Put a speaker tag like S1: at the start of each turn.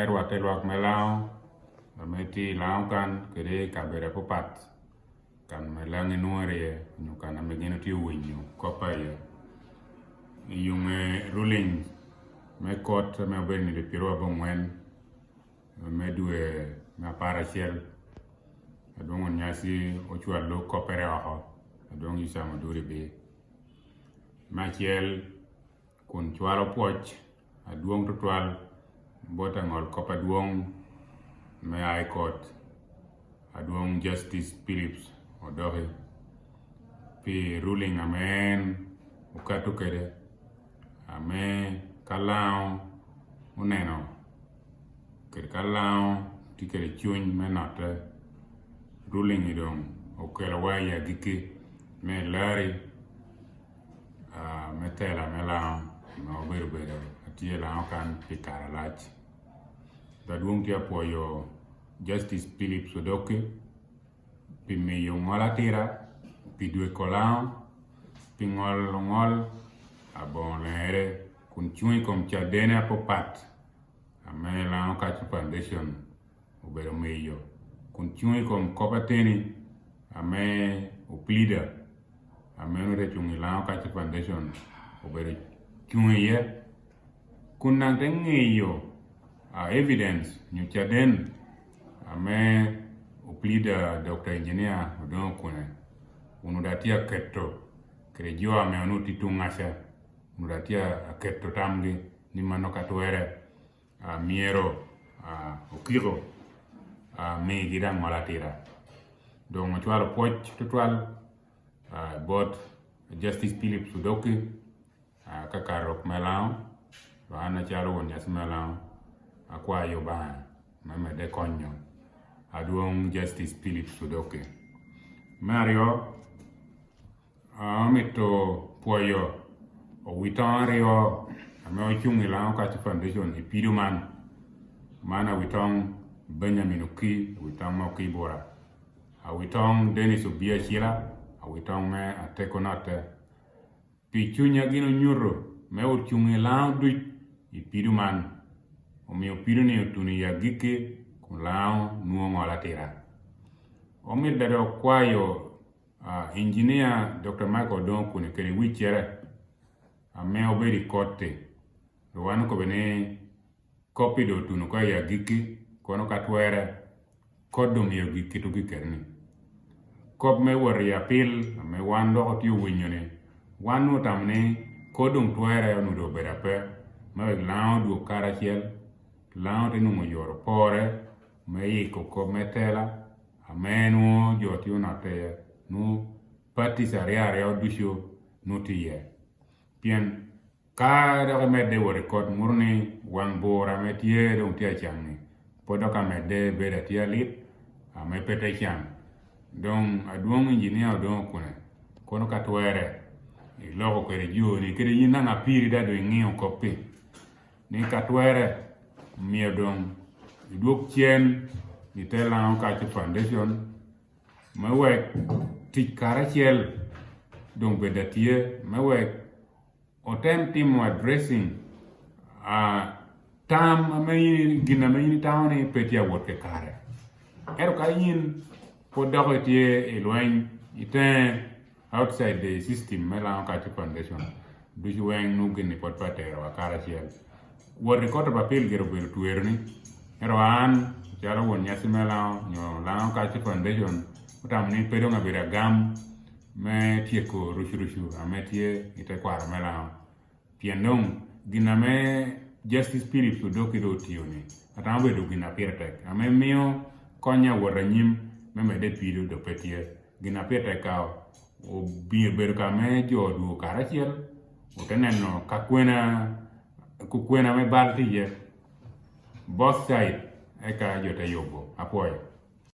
S1: Rwate luak me lao, meti lao kan kede kabere popat kan me langi nuare nyukan amegino ti winyu kopa ye yume ruling me kot me obeni de piro abongwen me due me para shell adongo nyasi ochwa lo kopere oho adongo isa moduri be ma shell kun chwalo poch aduong tutwal bota ngol kopa duong me ai court aduong Justice Phillips odohe pi ruling amen ukatu kede ame kalao uneno kede kalao tikere chuny me note ruling idong okelo waya giki me lari me tela me lao me obedo bedo atie lao kan pikara lach daduong tia poyo Justice Phillips odoke pi meyo ngola tira pi due kolao pi ngol abon lere kun chuny kom chadene apopat ame lao kachu foundation ubero meyo kun chuny kom kopateni ame uplida ame nure chungi lao kachu foundation ubero chuny ye kun nang tengeyo evidence nyuchaden ame uplida Dr. Engineer odon kune unudatia ketto krejo ame onuti tungasha unudatia ketto tamgi ni manoka tuere miero okiro me gira malatira donc chwalo poch tutwal bot Justice Phillips Sudoki kakarok melao wana chalo wonya smelao akwa yoba meme de konyo aduong Justice Phillips Sudoki Mario mito poyo witon rio ame ochungi lao kachi foundation ipiduman mana witong Benjamin Oki witong Moki Bora witong Dennis Obia Shila witong me atekonote pichunya gino nyuro me ochungi lao duit ipiduman omi opiduni otuni ya gike kulao nuongo latira omi dado kwayo engineer Dr. Michael Donkune kere wichere ame obedi kote wanu ko bene copy do tunu kwa ya gike kono katwere kodum ya gike to gikerni kop me wori apil ame wando otiu winyone wanu tamne kodum twere onu do berape me lao du karachiel lao tenu yoro pore me yiko ko metela amenu joti unate nu patisariare odusho nutie pien ka do mede wo record murni wan bora metie do tia changi podo ka mede bere tia lit ame pete chang donc aduong engineer do kune kono katwere iloko kere joni kere yina na piri da do ngio kopi ni katwere miedong iduk chien ni telang kachu foundation mewek tik karachiel dong bedatie mewek otem timo addressing tam ame gina me tawni petia wote kare ero ka yin podo tie elwain ite outside the system melang kachu foundation du weng nu gini pot patero karachiel wo record papel gero ber tuerni ero an jaro won nyasi mela nyo la ka ci foundation utamni pedo ngabira gam me tieko rushu ametie ite kwa mela piendong giname Justice Phillips Sudoki do tioni atambe do gina piertek ame mio konya woranyim me de pido do petie gina piertek ka o ber ka me jodu karachiel uteneno kukwena me balti ye both side eka jote yobo apoyo